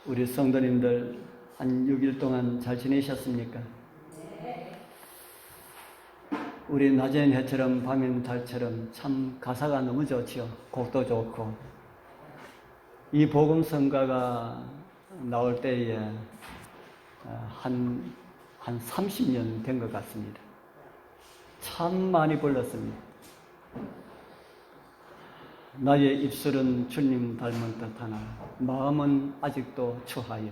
우리 성도님들 한 6일 동안 잘 지내셨습니까? 우리 낮엔 해처럼 밤엔 달처럼 참 가사가 너무 좋지요. 곡도 좋고. 이 복음성가가 나올 때에 한 30년 된 것 같습니다. 참 많이 불렀습니다. 나의 입술은 주님 닮은 듯하나 마음은 아직도 추하여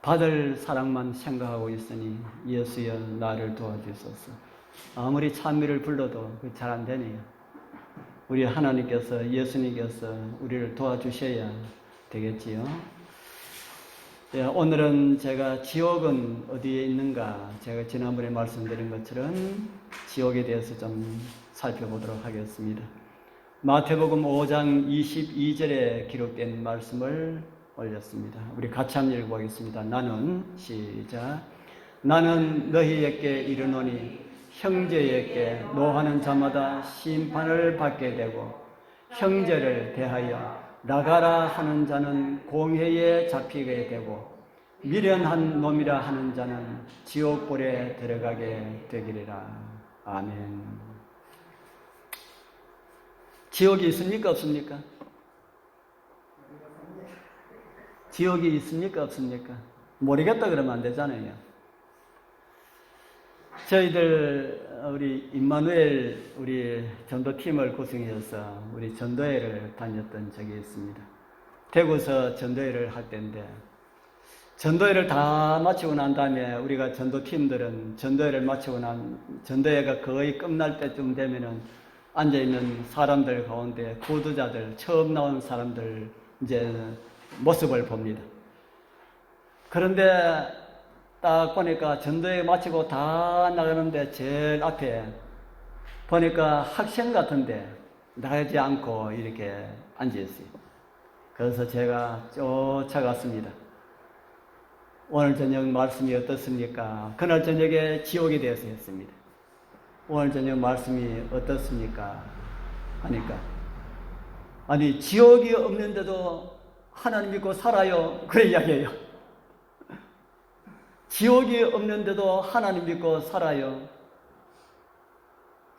받을 사랑만 생각하고 있으니 예수여 나를 도와주소서. 아무리 찬미를 불러도 잘 안 되네요. 우리 하나님께서 예수님께서 우리를 도와주셔야 되겠지요. 예, 오늘은 제가 지옥은 어디에 있는가, 제가 지난번에 말씀드린 것처럼 지옥에 대해서 좀 살펴보도록 하겠습니다. 마태복음 5장 22절에 기록된 말씀을 올렸습니다. 우리 같이 한번 읽어보겠습니다. 시작. 나는 너희에게 이르노니 형제에게 노하는 자마다 심판을 받게 되고 형제를 대하여 나가라 하는 자는 공회에 잡히게 되고 미련한 놈이라 하는 자는 지옥불에 들어가게 되리라. 아멘. 지옥이 있습니까? 없습니까? 지옥이 있습니까? 없습니까? 모르겠다 그러면 안 되잖아요. 저희들 우리 임마누엘 우리 전도팀을 구성해서 우리 전도회를 다녔던 적이 있습니다. 대구서 전도회를 할 때인데 전도회를 다 마치고 난 다음에 우리가 전도팀들은 전도회를 마치고 전도회가 거의 끝날 때쯤 되면은 앉아있는 사람들 가운데 구두자들, 처음 나온 사람들 이제 모습을 봅니다. 그런데 딱 보니까 전도회 마치고 다 나가는데 제일 앞에 보니까 학생 같은데 나가지 않고 이렇게 앉아있어요. 그래서 제가 쫓아갔습니다. 오늘 저녁 말씀이 어떻습니까? 그날 저녁에 지옥에 대해서 했습니다. 오늘 저녁 말씀이 어떻습니까? 하니까 아니 지옥이 없는데도 하나님 믿고 살아요. 그래 이야기해요. 지옥이 없는데도 하나님 믿고 살아요.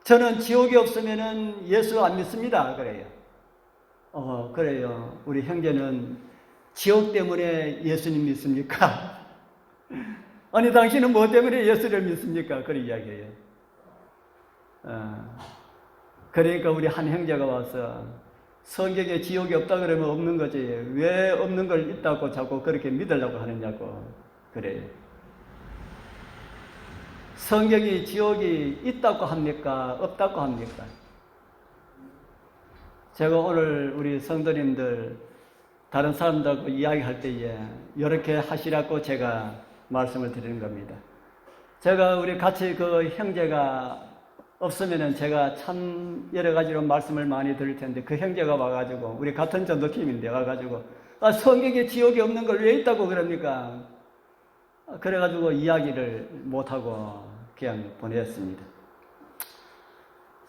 저는 지옥이 없으면은 예수 안 믿습니다. 그래요. 그래요. 우리 형제는 지옥 때문에 예수님 믿습니까? 아니 당신은 뭐 때문에 예수를 믿습니까? 그래 이야기해요. 그러니까 우리 한 형제가 와서 성경에 지옥이 없다 그러면 없는 거지 왜 없는 걸 있다고 자꾸 그렇게 믿으려고 하느냐고 그래요. 성경이 지옥이 있다고 합니까? 없다고 합니까? 제가 오늘 우리 성도님들 다른 사람들하고 이야기할 때에 이렇게 하시라고 제가 말씀을 드리는 겁니다. 제가 우리 같이 그 형제가 없으면은 제가 참 여러 가지로 말씀을 많이 드릴 텐데 그 형제가 와가지고 우리 같은 전도팀인데 와가지고 성경에 지옥이 없는 걸 왜 있다고 그럽니까? 그래가지고 이야기를 못하고 그냥 보냈습니다.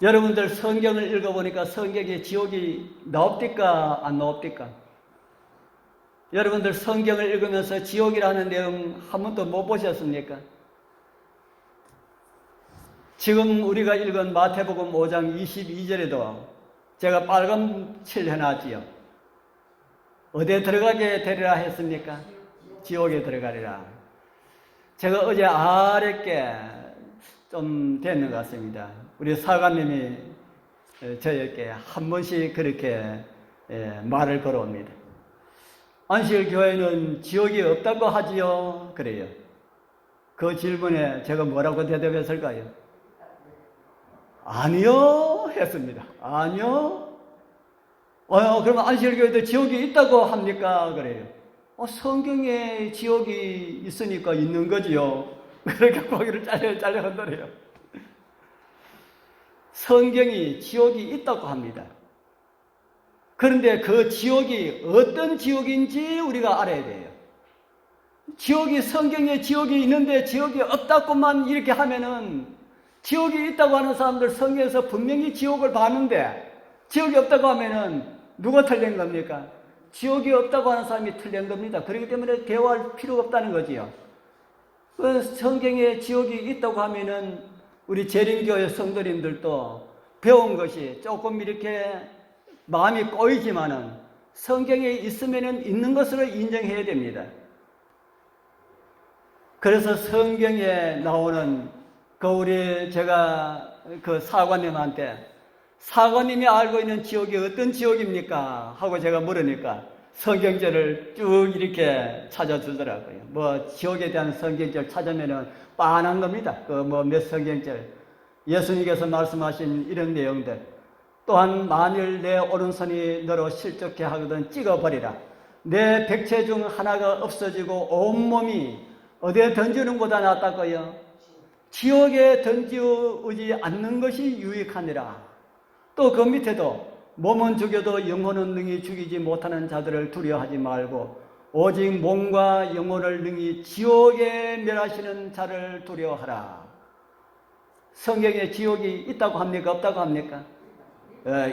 여러분들 성경을 읽어보니까 성경에 지옥이 나옵니까? 안 나옵니까? 여러분들 성경을 읽으면서 지옥이라는 내용 한 번도 못 보셨습니까? 지금 우리가 읽은 마태복음 5장 22절에도 제가 빨간 칠 해놨지요. 어디에 들어가게 되리라 했습니까? 지옥에 들어가리라. 제가 어제 아랫게 좀 됐는 것 같습니다. 우리 사관님이 저에게 한 번씩 그렇게 말을 걸어옵니다. 안식교회는 지옥이 없다고 하지요? 그래요. 그 질문에 제가 뭐라고 대답했을까요? 아니요 했습니다. 아니요. 그러면 안식교회도 지옥이 있다고 합니까? 그래요. 성경에 지옥이 있으니까 있는 거지요. 그렇게 고개를 잘려 한다래요. 성경이 지옥이 있다고 합니다. 그런데 그 지옥이 어떤 지옥인지 우리가 알아야 돼요. 지옥이 성경에 지옥이 있는데 지옥이 없다고만 이렇게 하면은 지옥이 있다고 하는 사람들 성경에서 분명히 지옥을 봤는데 지옥이 없다고 하면은 누가 틀린 겁니까? 지옥이 없다고 하는 사람이 틀린 겁니다. 그렇기 때문에 대화할 필요가 없다는 거지요. 그 성경에 지옥이 있다고 하면은 우리 재림교회 성도님들도 배운 것이 조금 이렇게 마음이 꼬이지만은 성경에 있으면은 있는 것으로 인정해야 됩니다. 그래서 성경에 나오는 제가 그 사관님한테 사관님이 알고 있는 지옥이 어떤 지옥입니까? 하고 제가 물으니까 성경절을 쭉 이렇게 찾아주더라고요. 뭐 지옥에 대한 성경절 찾으면은 빤한 겁니다. 몇 성경절. 예수님께서 말씀하신 이런 내용들. 또한 만일 내 오른손이 너로 실족해 하거든 찍어버리라. 내 백체 중 하나가 없어지고 온몸이 어디에 던지는 것보다 낫다고요? 지옥에 던지지 않는 것이 유익하니라. 또 그 밑에도 몸은 죽여도 영혼은 능히 죽이지 못하는 자들을 두려워하지 말고 오직 몸과 영혼을 능히 지옥에 멸하시는 자를 두려워하라. 성경에 지옥이 있다고 합니까? 없다고 합니까?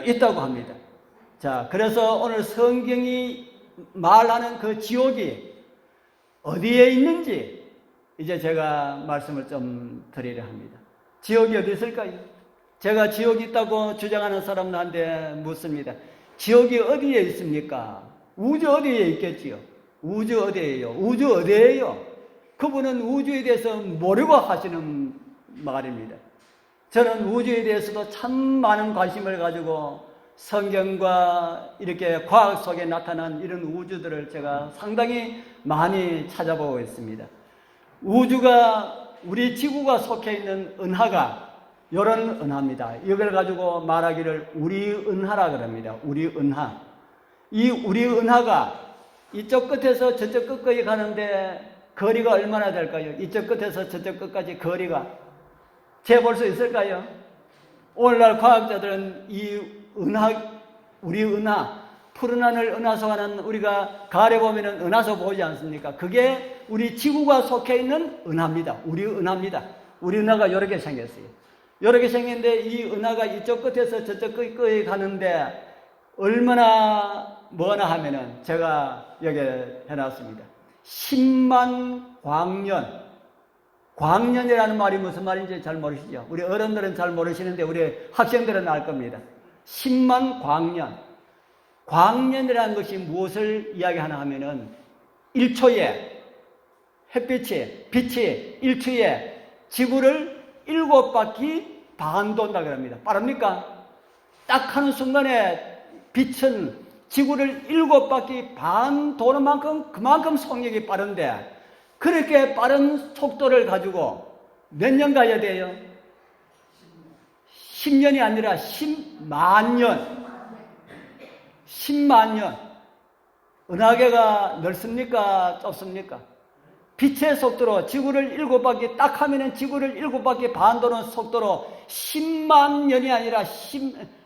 있다고 합니다. 자, 그래서 오늘 성경이 말하는 그 지옥이 어디에 있는지 이제 제가 말씀을 좀 드리려 합니다. 지옥이 어디 있을까요? 제가 지옥이 있다고 주장하는 사람들한테 묻습니다. 지옥이 어디에 있습니까? 우주 어디에 있겠지요? 우주 어디에요? 우주 어디에요? 그분은 우주에 대해서 모르고 하시는 말입니다. 저는 우주에 대해서도 참 많은 관심을 가지고 성경과 이렇게 과학 속에 나타난 이런 우주들을 제가 상당히 많이 찾아보고 있습니다. 우리 지구가 속해 있는 은하가 이런 은하입니다. 이걸 가지고 말하기를 우리 은하라 그럽니다. 우리 은하. 이 우리 은하가 이쪽 끝에서 저쪽 끝까지 가는데 거리가 얼마나 될까요? 이쪽 끝에서 저쪽 끝까지 거리가 재볼 수 있을까요? 오늘날 과학자들은 우리 은하, 푸른 하늘 은하수하는 우리가 가려보면 은하수 보지 않습니까? 그게 우리 지구가 속해 있는 은하입니다. 우리 은하입니다. 우리 은하가 이렇게 생겼어요. 이렇게 생겼는데 이 은하가 이쪽 끝에서 저쪽 끝까지 가는데 얼마나 머나 하면은 제가 여기 해놨습니다. 10만 광년. 광년이라는 말이 무슨 말인지 잘 모르시죠? 우리 어른들은 잘 모르시는데 우리 학생들은 알 겁니다. 10만 광년. 광년이라는 것이 무엇을 이야기하나 하면은 1초에 빛이 1초에 지구를 7바퀴 반 돈다 그럽니다. 빠릅니까? 딱 하는 순간에 빛은 지구를 7바퀴 반 도는 만큼 그만큼 속력이 빠른데 그렇게 빠른 속도를 가지고 몇 년 가야 돼요? 10년이 아니라 10만 년. 10만 년. 은하계가 넓습니까? 좁습니까? 빛의 속도로 지구를 7바퀴 딱 하면은 지구를 7바퀴 반 도는 속도로 10만 년이 아니라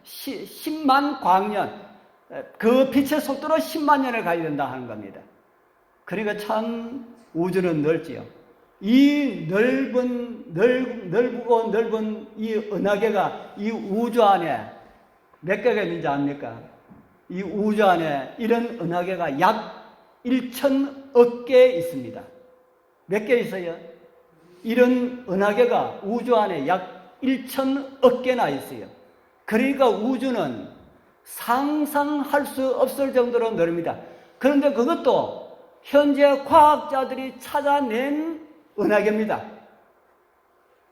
10만 광년. 그 빛의 속도로 10만 년을 가야 된다 하는 겁니다. 그러니까 참 우주는 넓지요. 이 넓고 넓은 이 은하계가 이 우주 안에 몇 개가 있는지 압니까? 이 우주 안에 이런 은하계가 약 1,000억 개 있습니다. 몇 개 있어요? 이런 은하계가 우주 안에 약 1,000억 개나 있어요. 그러니까 우주는 상상할 수 없을 정도로 넓습니다. 그런데 그것도 현재 과학자들이 찾아낸 은하계입니다.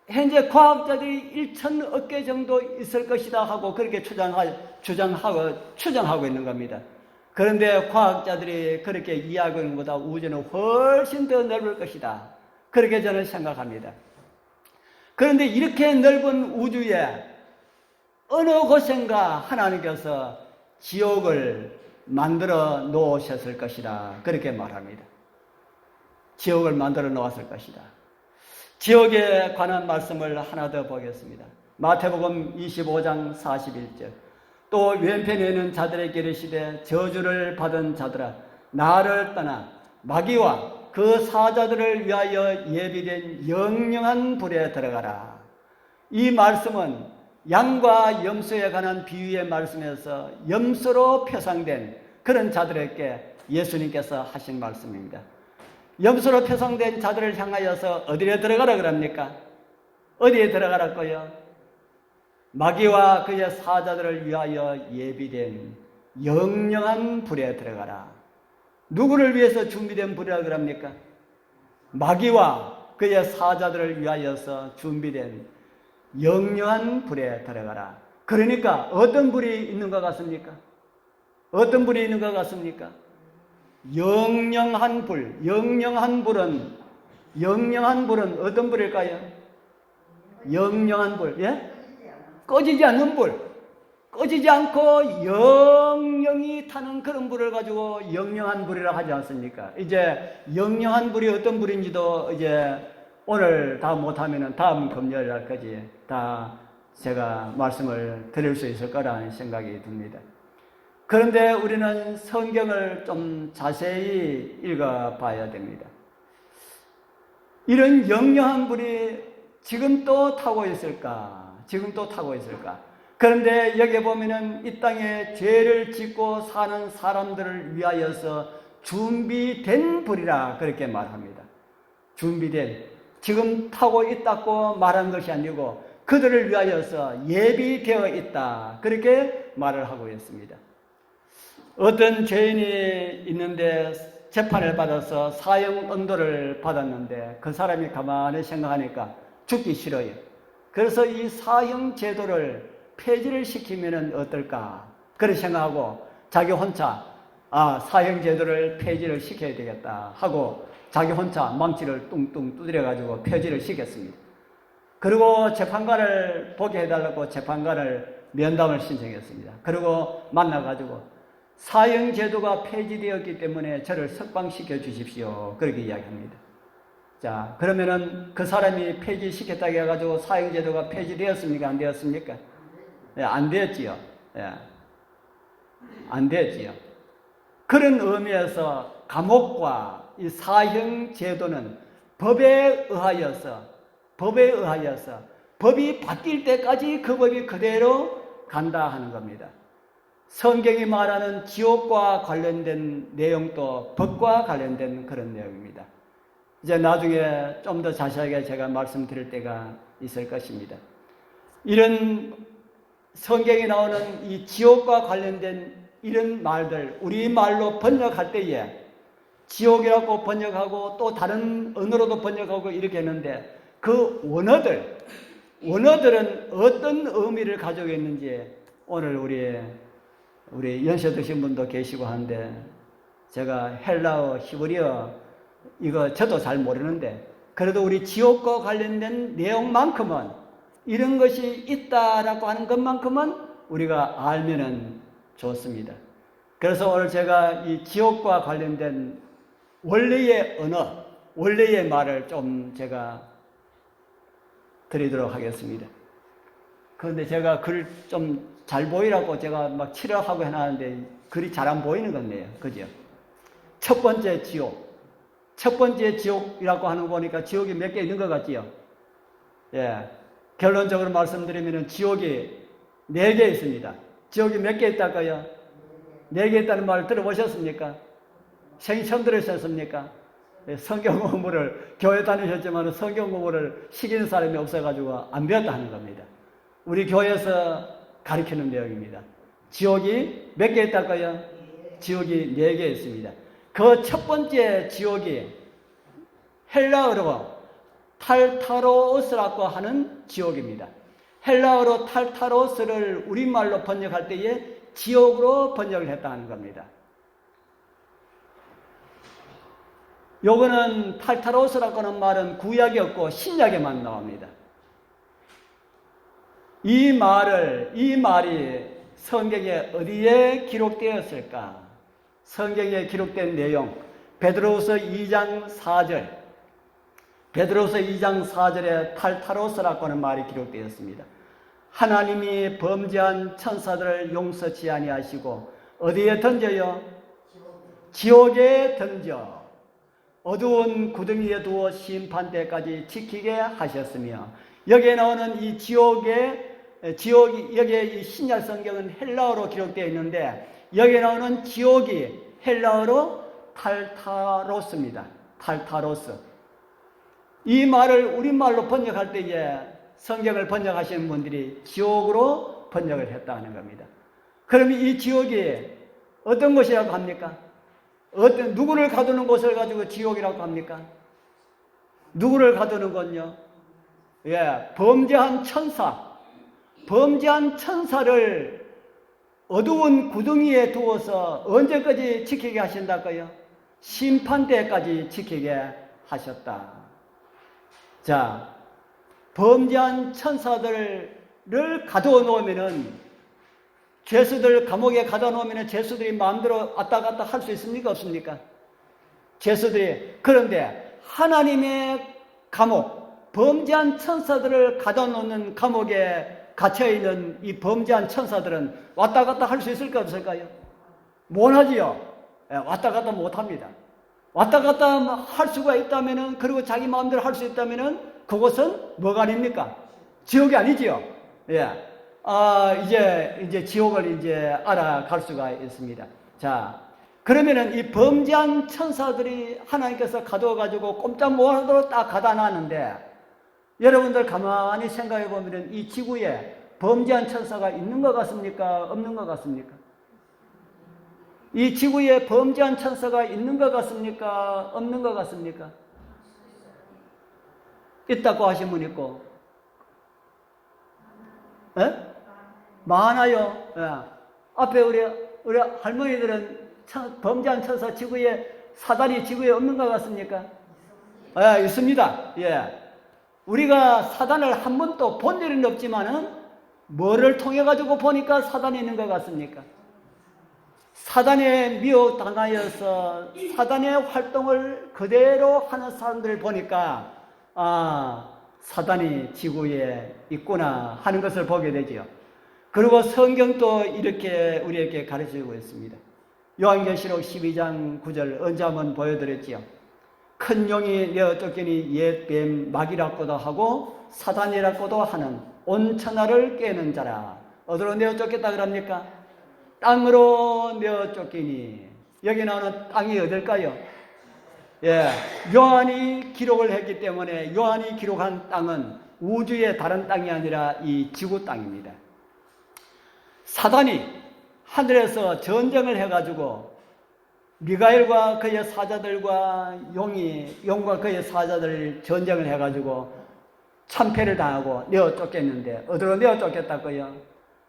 현재 과학자들이 1,000억 개 정도 있을 것이다 하고 그렇게 추정하고 있는 겁니다. 그런데 과학자들이 그렇게 이야기하는 것보다 우주는 훨씬 더 넓을 것이다. 그렇게 저는 생각합니다. 그런데 이렇게 넓은 우주에 어느 곳인가 하나님께서 지옥을 만들어 놓으셨을 것이다. 그렇게 말합니다. 지옥을 만들어 놓았을 것이다. 지옥에 관한 말씀을 하나 더 보겠습니다. 마태복음 25장 41절. 또 왼편에 있는 자들에게 이르시되 저주를 받은 자들아 나를 떠나 마귀와 그 사자들을 위하여 예비된 영영한 불에 들어가라. 이 말씀은 양과 염소에 관한 비유의 말씀에서 염소로 표상된 그런 자들에게 예수님께서 하신 말씀입니다. 염소로 표성된 자들을 향하여서 어디에 들어가라 그럽니까? 어디에 들어가라고요? 마귀와 그의 사자들을 위하여 예비된 영영한 불에 들어가라. 누구를 위해서 준비된 불이라 그럽니까? 마귀와 그의 사자들을 위하여서 준비된 영영한 불에 들어가라. 그러니까 어떤 불이 있는 것 같습니까? 어떤 불이 있는 것 같습니까? 영영한 불. 영영한 불은 어떤 불일까요? 영영한 불. 예? 꺼지지 않는 불. 꺼지지 않고 영영이 타는 그런 불을 가지고 영영한 불이라 하지 않습니까? 이제 영영한 불이 어떤 불인지도 이제 오늘 다 못하면은 다음 금요일 날까지 다 제가 말씀을 드릴 수 있을 거라는 생각이 듭니다. 그런데 우리는 성경을 좀 자세히 읽어봐야 됩니다. 이런 영영한 불이 지금 또 타고 있을까? 지금 또 타고 있을까? 그런데 여기 보면은 이 땅에 죄를 짓고 사는 사람들을 위하여서 준비된 불이라 그렇게 말합니다. 준비된, 지금 타고 있다고 말한 것이 아니고 그들을 위하여서 예비되어 있다 그렇게 말을 하고 있습니다. 어떤 죄인이 있는데 재판을 받아서 사형 언도를 받았는데 그 사람이 가만히 생각하니까 죽기 싫어요. 그래서 이 사형 제도를 폐지를 시키면 어떨까? 그렇게 생각하고 자기 혼자 사형 제도를 폐지를 시켜야 되겠다 하고 자기 혼자 망치를 뚱뚱 두드려가지고 폐지를 시켰습니다. 그리고 재판관을 보게 해달라고 재판관을 면담을 신청했습니다. 그리고 만나가지고 사형 제도가 폐지되었기 때문에 저를 석방시켜 주십시오. 그렇게 이야기합니다. 자, 그러면은 그 사람이 폐지시켰다고 해가지고 사형 제도가 폐지되었습니까? 안 되었습니까? 예, 안 되었지요. 예. 안 되었지요. 그런 의미에서 감옥과 이 사형 제도는 법에 의하여서 법이 바뀔 때까지 그 법이 그대로 간다 하는 겁니다. 성경이 말하는 지옥과 관련된 내용도 법과 관련된 그런 내용입니다. 이제 나중에 좀 더 자세하게 제가 말씀드릴 때가 있을 것입니다. 이런 성경에 나오는 이 지옥과 관련된 이런 말들, 우리말로 번역할 때에 지옥이라고 번역하고 또 다른 언어로도 번역하고 이렇게 했는데 그 원어들은 어떤 의미를 가지고 있는지 오늘 우리 연세 드신 분도 계시고 한데 제가 헬라어, 히브리어 이거 저도 잘 모르는데 그래도 우리 지옥과 관련된 내용만큼은 이런 것이 있다라고 하는 것만큼은 우리가 알면은 좋습니다. 그래서 오늘 제가 이 지옥과 관련된 원래의 언어, 원래의 말을 좀 제가 드리도록 하겠습니다. 그런데 제가 글 좀 잘 보이라고 제가 막 칠하고 해놨는데 글이 잘 안 보이는 건데요. 그죠? 첫 번째 지옥이라고 하는 거 보니까 지옥이 몇 개 있는 것 같지요? 예. 결론적으로 말씀드리면 지옥이 4개 있습니다. 지옥이 몇 개 있다고요? 4개 있다는 말 들어보셨습니까? 생이 처음 들으셨습니까? 예, 성경 공부를 교회 다니셨지만 성경 공부를 시키는 사람이 없어가지고 안 배웠다 하는 겁니다. 우리 교회에서 가르치는 내용입니다. 지옥이 몇 개 있다고요? 지옥이 4개 있습니다. 그 첫 번째 지옥이 헬라어로 탈타로스라고 하는 지옥입니다. 헬라어로 탈타로스를 우리말로 번역할 때에 지옥으로 번역을 했다는 겁니다. 요거는 탈타로스라고 하는 말은 구약에 없고 신약에만 나옵니다. 이 말이 성경에 어디에 기록되었을까? 성경에 기록된 내용, 베드로후서 2장 4절에 탈타로스라고 하는 말이 기록되었습니다. 하나님이 범죄한 천사들을 용서치 아니하시고 어디에 던져요? 지옥에 던져 어두운 구덩이에 두어 심판 때까지 지키게 하셨으며, 여기에 나오는 이 지옥이 여기에 이 신약 성경은 헬라어로 기록되어 있는데 여기 나오는 지옥이 헬라어로 탈타로스입니다. 탈타로스. 이 말을 우리말로 번역할 때에 성경을 번역하시는 분들이 지옥으로 번역을 했다는 겁니다. 그러면 이 지옥이 어떤 것이라고 합니까? 누구를 가두는 곳을 가지고 지옥이라고 합니까? 누구를 가두는 건요? 범죄한 천사를 어두운 구덩이에 두어서 언제까지 지키게 하신다고요? 심판대까지 지키게 하셨다. 자, 범죄한 천사들을 가두어 놓으면은 죄수들 감옥에 가둬 놓으면 죄수들이 마음대로 왔다 갔다 할 수 있습니까? 없습니까? 죄수들이. 그런데 하나님의 감옥, 범죄한 천사들을 가둬 놓는 감옥에 갇혀있는 이 범죄한 천사들은 왔다 갔다 할 수 있을까 없을까요? 못하지요. 왔다 갔다 못합니다. 왔다 갔다 할 수가 있다면은, 그리고 자기 마음대로 할 수 있다면은 그것은 뭐가 아닙니까? 지옥이 아니지요. 이제 지옥을 이제 알아갈 수가 있습니다. 자, 그러면은 이 범죄한 천사들이 하나님께서 가둬가지고 꼼짝 못하도록 딱 가다 놨는데, 여러분들 가만히 생각해 보면은 이 지구에 범죄한 천사가 있는 것 같습니까? 없는 것 같습니까? 이 지구에 범죄한 천사가 있는 것 같습니까? 없는 것 같습니까? 있다고 하신 분 있고, 많아요. 앞에 우리 할머니들은 범죄한 천사 지구에, 사단이 지구에 없는 것 같습니까? 있습니다. 우리가 사단을 한 번도 본 일은 없지만은 뭐를 통해 가지고 보니까 사단이 있는 것 같습니까? 사단에 미혹당하여서 사단의 활동을 그대로 하는 사람들을 보니까 사단이 지구에 있구나 하는 것을 보게 되지요. 그리고 성경도 이렇게 우리에게 가르치고 있습니다. 요한계시록 12장 9절 언제 한번 보여드렸지요. 큰 용이 내어 쫓기니 옛 뱀 마귀라고도 하고 사단이라고도 하는 온 천하를 깨는 자라. 어디로 내어 쫓겼다 그럽니까? 땅으로 내어 쫓기니. 여기 나오는 땅이 어딜까요? 요한이 기록을 했기 때문에 요한이 기록한 땅은 우주의 다른 땅이 아니라 이 지구 땅입니다. 사단이 하늘에서 전쟁을 해가지고 미가엘과 그의 사자들과 용과 그의 사자들 전쟁을 해가지고 참패를 당하고 내어 쫓겼는데, 어디로 내어 쫓겼다고요?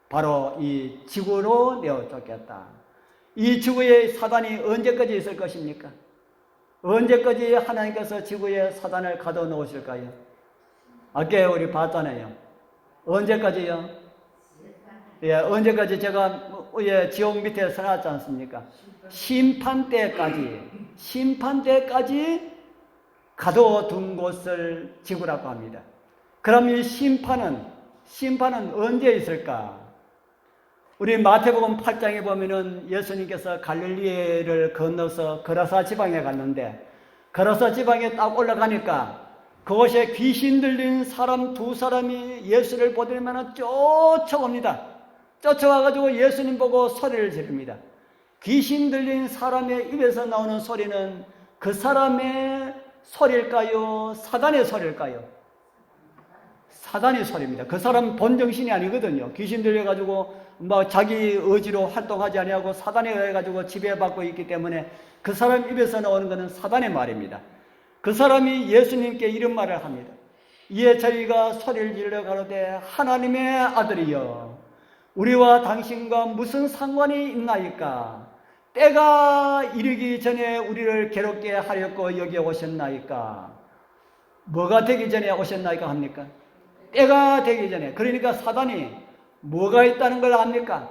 바로 이 지구로 내어 쫓겼다. 이 지구에 사단이 언제까지 있을 것입니까? 언제까지 하나님께서 지구에 사단을 가둬 놓으실까요? 아까 우리 봤잖아요. 언제까지요? 언제까지 제가 지옥 밑에 써놨지 않습니까? 심판대까지 가둬둔 곳을 지구라고 합니다. 그럼 이 심판은 언제 있을까? 우리 마태복음 8장에 보면은 예수님께서 갈릴리를 건너서 거라사 지방에 갔는데, 거라사 지방에 딱 올라가니까 그곳에 귀신 들린 사람 두 사람이 예수를 보더니만 쫓아옵니다. 쫓아와가지고 예수님 보고 소리를 지릅니다. 귀신 들린 사람의 입에서 나오는 소리는 그 사람의 소리일까요? 사단의 소리일까요? 사단의 소리입니다. 그 사람 본정신이 아니거든요. 귀신 들려가지고 자기 의지로 활동하지 아니하고 사단에 의해가지고 지배받고 있기 때문에 그 사람 입에서 나오는 것은 사단의 말입니다. 그 사람이 예수님께 이런 말을 합니다. 이에 저희가 소리를 질러 가로되 하나님의 아들이여, 우리와 당신과 무슨 상관이 있나이까? 때가 이르기 전에 우리를 괴롭게 하려고 여기 오셨나이까? 뭐가 되기 전에 오셨나이까 합니까? 때가 되기 전에. 그러니까 사단이 뭐가 있다는 걸 압니까?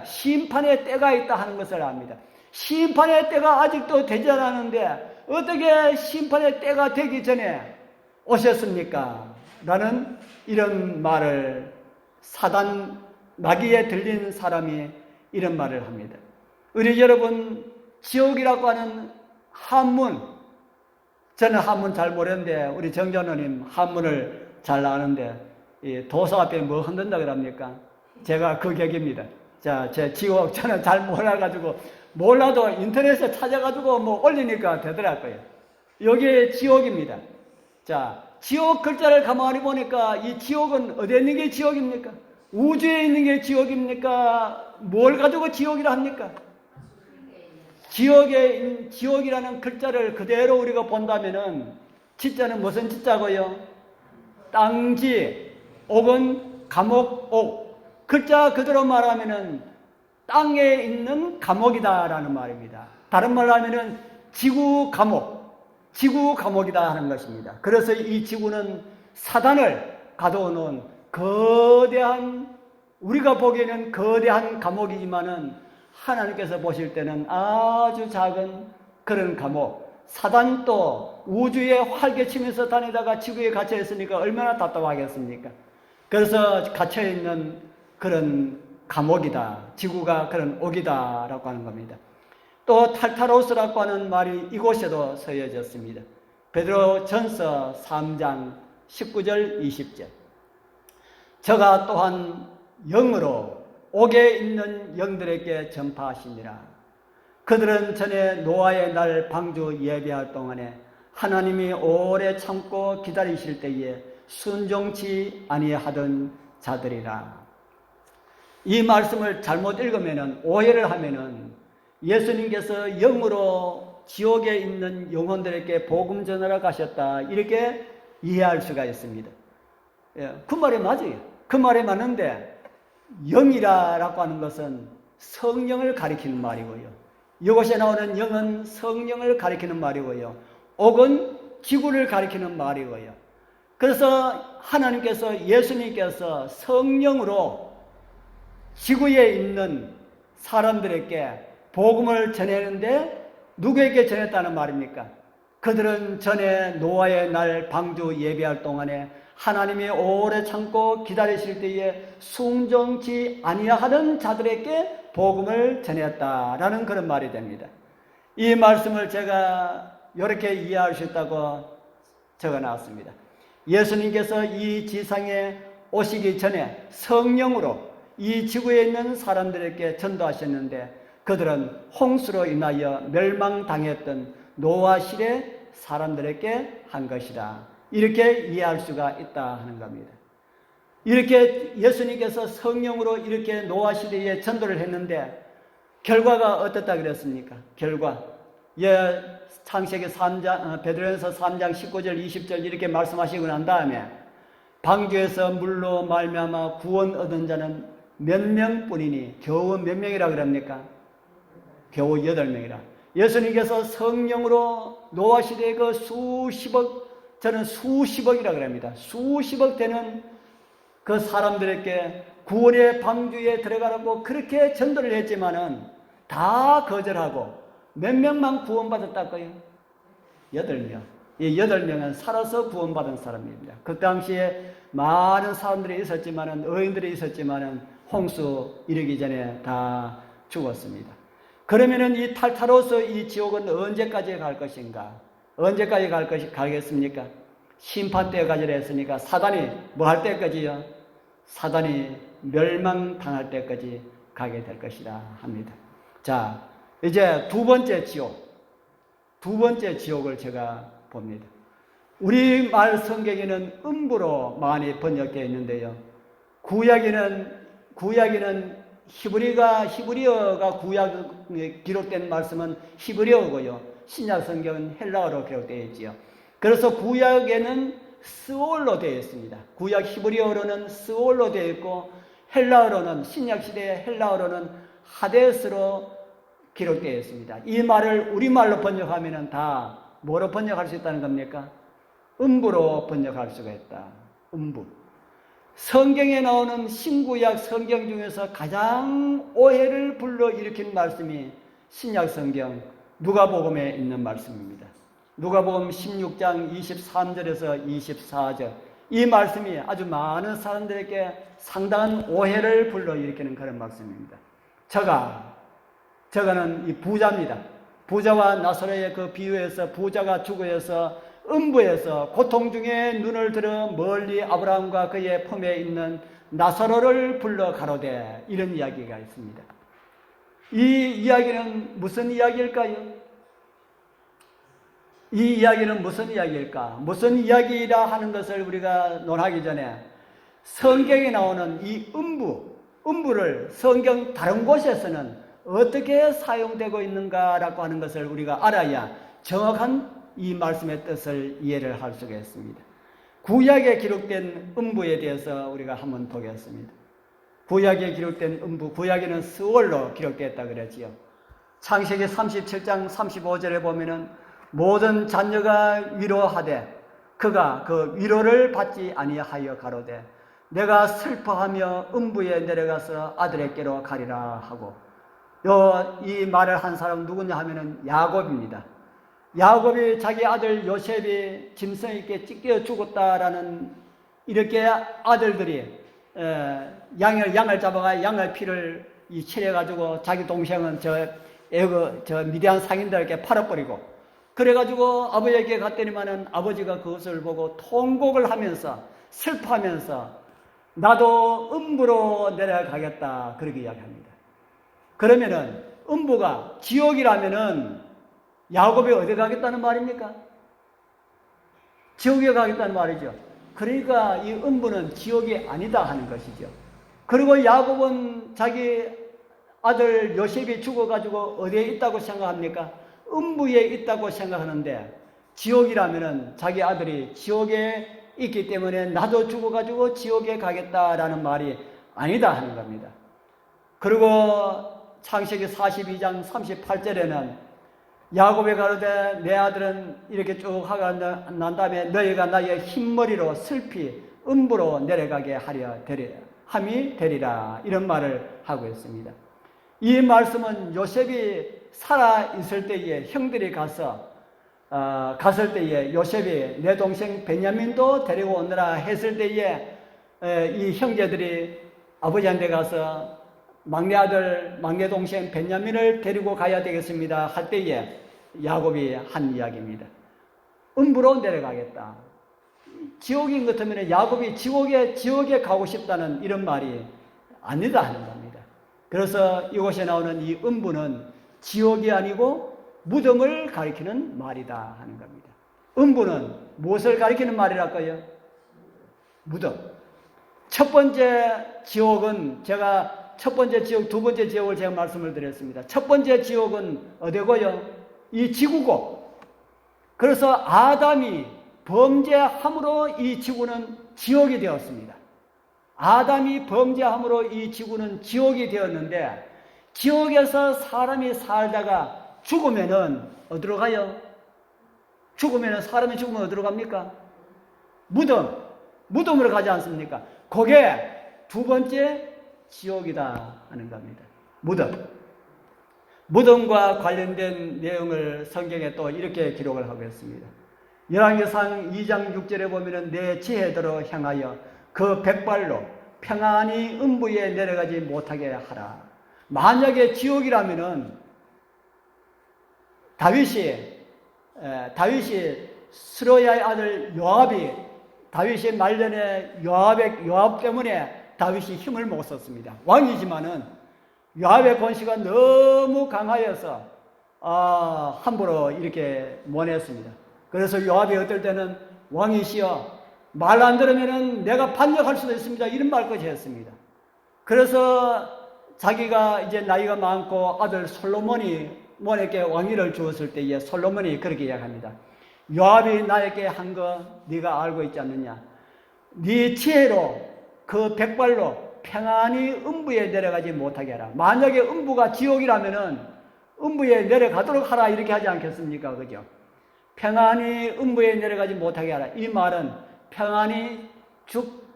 심판의 때가 있다 하는 것을 압니다. 심판의 때가 아직도 되지 않았는데 어떻게 심판의 때가 되기 전에 오셨습니까? 라는 이런 말을 사단 마귀에 들린 사람이 이런 말을 합니다. 우리 여러분, 지옥이라고 하는 한문, 저는 한문 잘 모르는데 우리 정전호님 한문을 잘 아는데 이 도사 앞에 뭐 흔든다 그럽니까? 제가 그 격입니다. 자, 제 지옥 저는 잘 몰라가지고 몰라도 인터넷에 찾아가지고 뭐 올리니까 되더라고요. 여기에 지옥입니다. 자, 지옥 글자를 가만히 보니까 이 지옥은 어디에 있는 게 지옥입니까? 우주에 있는 게 지옥입니까? 뭘 가지고 지옥이라 합니까? 지옥이라는 글자를 그대로 우리가 본다면은 지자는 무슨 지자고요? 땅지, 옥은 감옥, 옥. 글자 그대로 말하면은 땅에 있는 감옥이다라는 말입니다. 다른 말로 하면은 지구 감옥이다 하는 것입니다. 그래서 이 지구는 사단을 가둬놓은 거대한, 우리가 보기에는 거대한 감옥이지만은 하나님께서 보실 때는 아주 작은 그런 감옥. 사단도 우주에 활개치면서 다니다가 지구에 갇혀 있으니까 얼마나 답답하겠습니까? 그래서 갇혀 있는 그런 감옥이다. 지구가 그런 옥이다라고 하는 겁니다. 또 탈타로스라고 하는 말이 이곳에도 쓰여졌습니다. 베드로전서 3장 19절 20절. 저가 또한 영으로 옥에 있는 영들에게 전파하시니라. 그들은 전에 노아의 날 방주 예배할 동안에 하나님이 오래 참고 기다리실 때에 순종치 아니하던 자들이라. 이 말씀을 잘못 읽으면은, 오해를 하면은 예수님께서 영으로 지옥에 있는 영혼들에게 복음 전하러 가셨다, 이렇게 이해할 수가 있습니다. 예, 그 말이 맞아요. 그 말이 맞는데, 영이라고 하는 것은 성령을 가리키는 말이고요. 이곳에 나오는 영은 성령을 가리키는 말이고요. 옥은 지구를 가리키는 말이고요. 그래서 하나님께서, 예수님께서 성령으로 지구에 있는 사람들에게 복음을 전했는데 누구에게 전했다는 말입니까? 그들은 전에 노아의 날 방주 예배할 동안에 하나님이 오래 참고 기다리실 때에 순종치 아니하던 자들에게 복음을 전했다라는 그런 말이 됩니다. 이 말씀을 제가 이렇게 이해할 수 있다고 적어놨습니다. 예수님께서 이 지상에 오시기 전에 성령으로 이 지구에 있는 사람들에게 전도하셨는데, 그들은 홍수로 인하여 멸망당했던 노아 시대 사람들에게 한 것이다, 이렇게 이해할 수가 있다 하는 겁니다. 이렇게 예수님께서 성령으로 이렇게 노아 시대에 전도를 했는데 결과가 어떻다 그랬습니까? 결과, 창세기 3장, 베드로전서 3장 19절 20절 이렇게 말씀하시고 난 다음에 방주에서 물로 말미암아 구원 얻은 자는 몇 명뿐이니, 겨우 몇 명이라 그럽니까? 겨우 8명이라. 예수님께서 성령으로 노아 시대의 그 수십억, 저는 수십억이라 그럽니다. 수십억 되는 그 사람들에게 구원의 방주에 들어가라고 그렇게 전도를 했지만은 다 거절하고 몇 명만 구원받았다고요? 8명. 이 8명은 살아서 구원받은 사람입니다. 그 당시에 많은 사람들이 있었지만은, 어인들이 있었지만은 홍수 이르기 전에 다 죽었습니다. 그러면은 이 탈타로스 이 지옥은 언제까지 갈 것인가? 언제까지 가겠습니까? 심판 때 가지라 했으니까 사단이 뭐 할 때까지요? 사단이 멸망당할 때까지 가게 될 것이다 합니다. 자, 이제 두 번째 지옥을 제가 봅니다. 우리말 성경에는 음부로 많이 번역되어 있는데요. 구약에는 히브리어가 구약에 기록된 말씀은 히브리어고요. 신약 성경은 헬라어로 기록되어 있지요. 그래서 구약에는 스올로 되어 있습니다. 구약 히브리어로는 스올로 되어 있고, 헬라어로는, 신약 시대의 헬라어로는 하데스로 기록되어 있습니다. 이 말을 우리말로 번역하면 다 뭐로 번역할 수 있다는 겁니까? 음부로 번역할 수가 있다. 음부. 성경에 나오는 신구약 성경 중에서 가장 오해를 불러일으킨 말씀이 신약 성경 누가복음에 있는 말씀입니다. 누가복음 16장 23절에서 24절, 이 말씀이 아주 많은 사람들에게 상당한 오해를 불러일으키는 그런 말씀입니다. 저가는 이 부자입니다. 부자와 나사로의 그 비유에서 부자가 죽어서 음부에서 고통 중에 눈을 들어 멀리 아브라함과 그의 품에 있는 나사로를 불러 가로되 이런 이야기가 있습니다. 이 이야기는 무슨 이야기일까요? 이 이야기는 무슨 이야기일까? 무슨 이야기라 하는 것을 우리가 논하기 전에 성경에 나오는 이 음부를 성경 다른 곳에서는 어떻게 사용되고 있는가라고 하는 것을 우리가 알아야 정확한 이 말씀의 뜻을 이해를 할 수가 있습니다. 구약에 기록된 음부에 대해서 우리가 한번 보겠습니다. 구약에 기록된 음부, 구약에는 스월로 기록되었다 그랬지요. 창세기 37장 35절에 보면은 모든 자녀가 위로하되 그가 그 위로를 받지 아니하여 가로되 내가 슬퍼하며 음부에 내려가서 아들에게로 가리라 하고, 이 말을 한 사람 누구냐 하면은 야곱입니다. 야곱이 자기 아들 요셉이 짐승 있게 찢겨 죽었다라는 이렇게 아들들이 양을 잡아가 양의 피를 칠해가지고 자기 동생은 저 미디안 상인들에게 팔아버리고, 그래가지고 아버지에게 갔더니만은 아버지가 그것을 보고 통곡을 하면서 슬퍼하면서 나도 음부로 내려가겠다 그렇게 이야기합니다. 그러면은 음부가 지옥이라면은 야곱이 어디 가겠다는 말입니까? 지옥에 가겠다는 말이죠. 그러니까 이 음부는 지옥이 아니다 하는 것이죠. 그리고 야곱은 자기 아들 요셉이 죽어가지고 어디에 있다고 생각합니까? 음부에 있다고 생각하는데, 지옥이라면은 자기 아들이 지옥에 있기 때문에 나도 죽어가지고 지옥에 가겠다라는 말이 아니다 하는 겁니다. 그리고 창세기 42장 38절에는 야곱이 가로되 내 아들은 이렇게 쭉 하고 난 다음에 너희가 나의 흰머리로 슬피 음부로 내려가게 함이 되리라 이런 말을 하고 있습니다. 이 말씀은 요셉이 살아있을 때에 형들이 갔을 때에 요셉이 내 동생 베냐민도 데리고 오느라 했을 때에 이 형제들이 아버지한테 가서 막내 아들, 막내 동생 베냐민을 데리고 가야 되겠습니다 할 때에 야곱이 한 이야기입니다. 음부로 내려가겠다. 지옥인 것 같으면 야곱이 지옥에 가고 싶다는 이런 말이 아니다 하는 겁니다. 그래서 이곳에 나오는 이 음부는 지옥이 아니고 무덤을 가리키는 말이다 하는 겁니다. 음부는 무엇을 가리키는 말이랄까요? 무덤. 첫 번째 지옥은 제가 첫 번째 지옥, 두 번째 지옥을 제가 말씀을 드렸습니다. 첫 번째 지옥은 어디고요? 이 지구고. 그래서 아담이 범죄함으로 이 지구는 지옥이 되었습니다. 아담이 범죄함으로 이 지구는 지옥이 되었는데, 지옥에서 사람이 살다가 죽으면은 어디로 가요? 사람이 죽으면 어디로 갑니까? 무덤으로 가지 않습니까? 그게 두 번째 지옥이다 하는 겁니다. 무덤과 관련된 내용을 성경에 또 이렇게 기록을 하고 있습니다. 열왕기상 2장 6절에 보면은 내 지혜대로 향하여 그 백발로 평안히 음부에 내려가지 못하게 하라. 만약에 지옥이라면은 다윗이 스로야의 아들 요압이 다윗의 말년에 요압 때문에 다윗이 힘을 못 썼습니다. 왕이지만은 요압의 권세가 너무 강하여서 함부로 이렇게 못 했습니다. 그래서 요압이 어떨 때는 왕이시여 말 안 들으면은 내가 반역할 수도 있습니다. 이런 말까지 했습니다. 그래서 자기가 이제 나이가 많고 아들 솔로몬에게 왕위를 주었을 때에 솔로몬이 그렇게 이야기합니다. 요압이 나에게 한 거 네가 알고 있지 않느냐? 네 지혜로 그 백발로 평안히 음부에 내려가지 못하게 하라. 만약에 음부가 지옥이라면은 음부에 내려가도록 하라 이렇게 하지 않겠습니까? 그죠? 평안히 음부에 내려가지 못하게 하라. 이 말은 평안히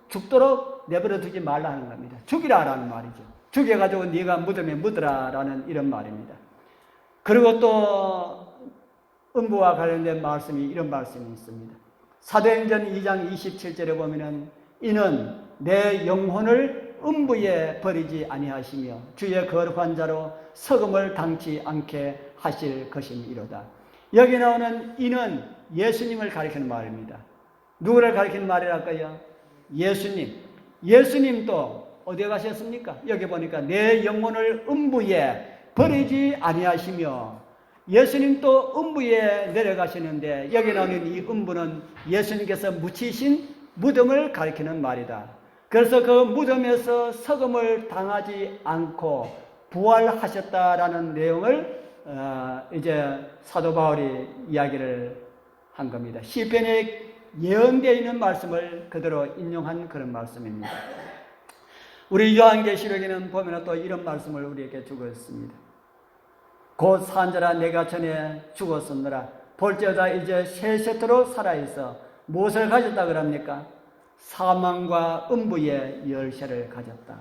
죽도록 내버려 두지 말라 하는 겁니다. 죽이라라는 말이죠. 죽여가지고 네가 무덤에 묻으라라는 이런 말입니다. 그리고 또 음부와 관련된 말씀이 이런 말씀이 있습니다. 사도행전 2장 27절에 보면은 이는 내 영혼을 음부에 버리지 아니하시며 주의 거룩한 자로 석음을 당치 않게 하실 것이니로다. 여기 나오는 이는 예수님을 가리키는 말입니다. 누구를 가리키는 말이랄까요? 예수님. 예수님도 어디에 가셨습니까? 여기 보니까 내 영혼을 음부에 버리지 아니하시며, 예수님도 음부에 내려가시는데 여기 나오는 이 음부는 예수님께서 묻히신 무덤을 가리키는 말이다. 그래서 그 무덤에서 석음을 당하지 않고 부활하셨다라는 내용을 이제 사도 바울이 이야기를 한 겁니다. 시편에 예언되어 있는 말씀을 그대로 인용한 그런 말씀입니다. 우리 요한계시록에는 보면 또 이런 말씀을 우리에게 주고 있습니다. 곧 산자라 내가 전에 죽었었느라 볼지어다 이제 새 세토로 살아있어 무엇을 가졌다 그럽니까? 사망과 음부의 열쇠를 가졌다.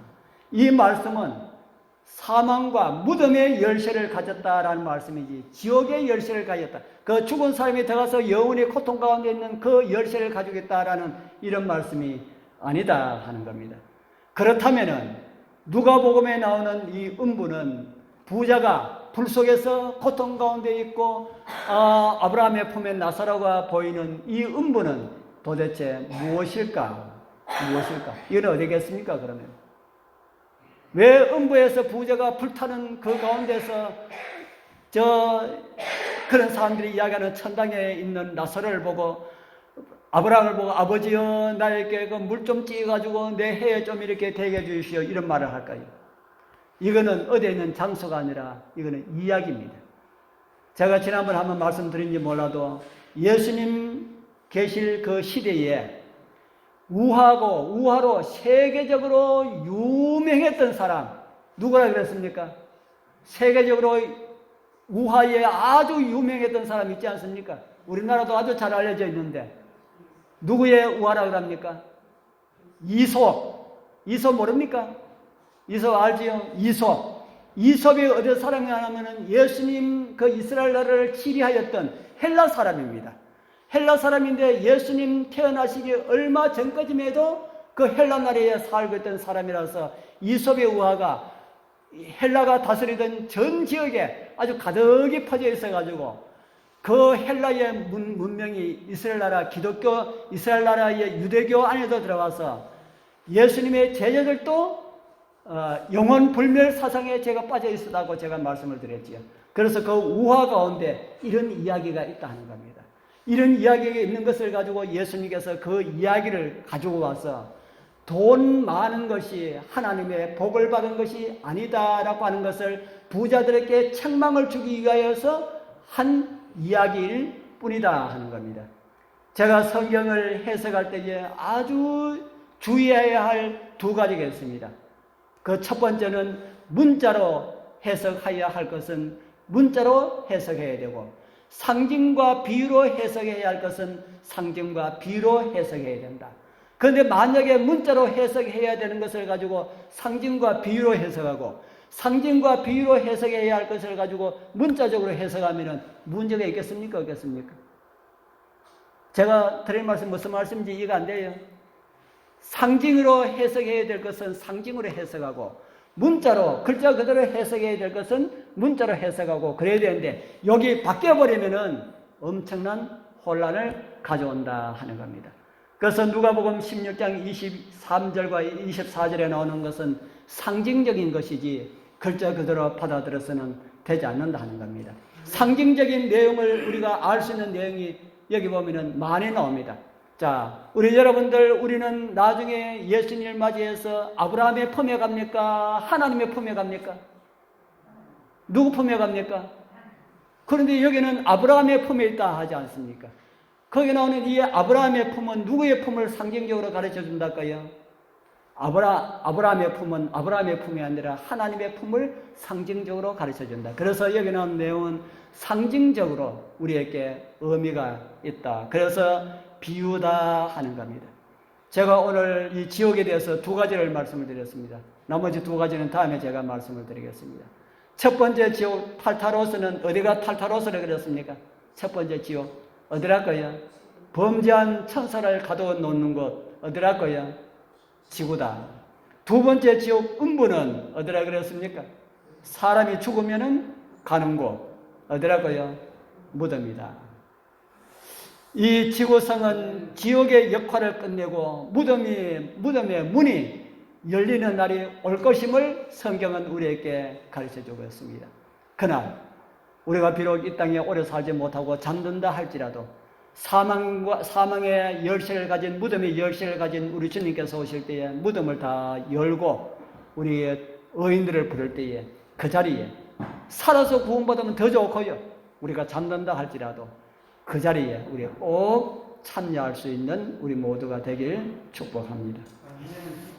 이 말씀은 사망과 무덤의 열쇠를 가졌다라는 말씀이지 지옥의 열쇠를 가졌다, 그 죽은 사람이 들어가서 영원히 고통 가운데 있는 그 열쇠를 가지고 있다라는 이런 말씀이 아니다 하는 겁니다. 그렇다면은 누가복음에 나오는 이 음부는 부자가 불 속에서 고통 가운데 있고 아브라함의 품에 나사로가 보이는 이 음부는 도대체 무엇일까? 이건 어디겠습니까? 그러면 왜 음부에서 부자가 불타는 그 가운데서 그런 사람들이 이야기하는 천당에 있는 나사로를 보고 아브라함을 보고 아버지여 나에게 그 물 좀 찌가지고 내 해에 좀 이렇게 대게 주시오 이런 말을 할까요? 이거는 어디에 있는 장소가 아니라 이거는 이야기입니다. 제가 지난번에 한번 말씀드린지 몰라도 예수님 계실 그 시대에 우화로 세계적으로 유명했던 사람 누구라 그랬습니까? 세계적으로 우화에 아주 유명했던 사람 있지 않습니까? 우리나라도 아주 잘 알려져 있는데 누구의 우화라 그럽니까? 이솝 모릅니까? 이솝 알지요? 이솝이 어디 사람이냐면은 예수님 그 이스라엘 나라를 치리하였던 헬라 사람입니다. 헬라 사람인데 예수님 태어나시기 얼마 전까지만 해도 그 헬라 나라에 살고 있던 사람이라서 이솝의 우화가 헬라가 다스리던 전 지역에 아주 가득히 퍼져 있어가지고 그 헬라의 문명이 이스라엘 나라 기독교, 이스라엘 나라의 유대교 안에도 들어가서 예수님의 제자들도 영혼 불멸 사상에 제가 빠져 있었다고 제가 말씀을 드렸지요. 그래서 그 우화 가운데 이런 이야기가 있다 하는 겁니다. 이런 이야기가 있는 것을 가지고 예수님께서 그 이야기를 가지고 와서 돈 많은 것이 하나님의 복을 받은 것이 아니다라고 하는 것을 부자들에게 책망을 주기 위하여서 한 이야기일 뿐이다 하는 겁니다. 제가 성경을 해석할 때에 아주 주의해야 할 두 가지가 있습니다. 그 첫 번째는 문자로 해석해야 할 것은 문자로 해석해야 되고, 상징과 비유로 해석해야 할 것은 상징과 비유로 해석해야 된다. 그런데 만약에 문자로 해석해야 되는 것을 가지고 상징과 비유로 해석하고, 상징과 비유로 해석해야 할 것을 가지고 문자적으로 해석하면 문제가 있겠습니까? 없겠습니까? 제가 드릴 말씀 무슨 말씀인지 이해가 안 돼요. 상징으로 해석해야 될 것은 상징으로 해석하고, 문자로 글자 그대로 해석해야 될 것은 문자로 해석하고 그래야 되는데, 여기 바뀌어버리면은 엄청난 혼란을 가져온다 하는 겁니다. 그래서 누가복음 16장 23절과 24절에 나오는 것은 상징적인 것이지 글자 그대로 받아들여서는 되지 않는다 하는 겁니다. 상징적인 내용을 우리가 알 수 있는 내용이 여기 보면은 많이 나옵니다. 자, 우리는 나중에 예수님을 맞이해서 아브라함의 품에 갑니까? 하나님의 품에 갑니까? 누구 품에 갑니까? 그런데 여기는 아브라함의 품에 있다 하지 않습니까? 거기 나오는 이 아브라함의 품은 누구의 품을 상징적으로 가르쳐 준달까요? 아브라함의 품은 아브라함의 품이 아니라 하나님의 품을 상징적으로 가르쳐 준다. 그래서 여기 나오는 내용은 상징적으로 우리에게 의미가 있다. 그래서 비유다 하는 겁니다. 제가 오늘 이 지옥에 대해서 두 가지를 말씀을 드렸습니다. 나머지 두 가지는 다음에 제가 말씀을 드리겠습니다. 첫 번째 지옥 탈타로스는 어디가 탈타로스를 그렸습니까? 첫 번째 지옥 어디랄까요? 범죄한 천사를 가둬놓는 곳 어디랄까요? 지구다. 두 번째 지옥 음부는 어디라 그랬습니까? 사람이 죽으면은 가는 곳 어디랄까요? 무덤이다. 이 지구성은 지옥의 역할을 끝내고 무덤의 문이 열리는 날이 올 것임을 성경은 우리에게 가르쳐주고 있습니다. 그날 우리가 비록 이 땅에 오래 살지 못하고 잠든다 할지라도 사망의 열쇠를 가진, 무덤의 열쇠를 가진 우리 주님께서 오실 때에 무덤을 다 열고 우리의 의인들을 부를 때에 그 자리에 살아서 구원받으면 더 좋고요. 우리가 잠든다 할지라도 그 자리에 우리 꼭 참여할 수 있는 우리 모두가 되길 축복합니다.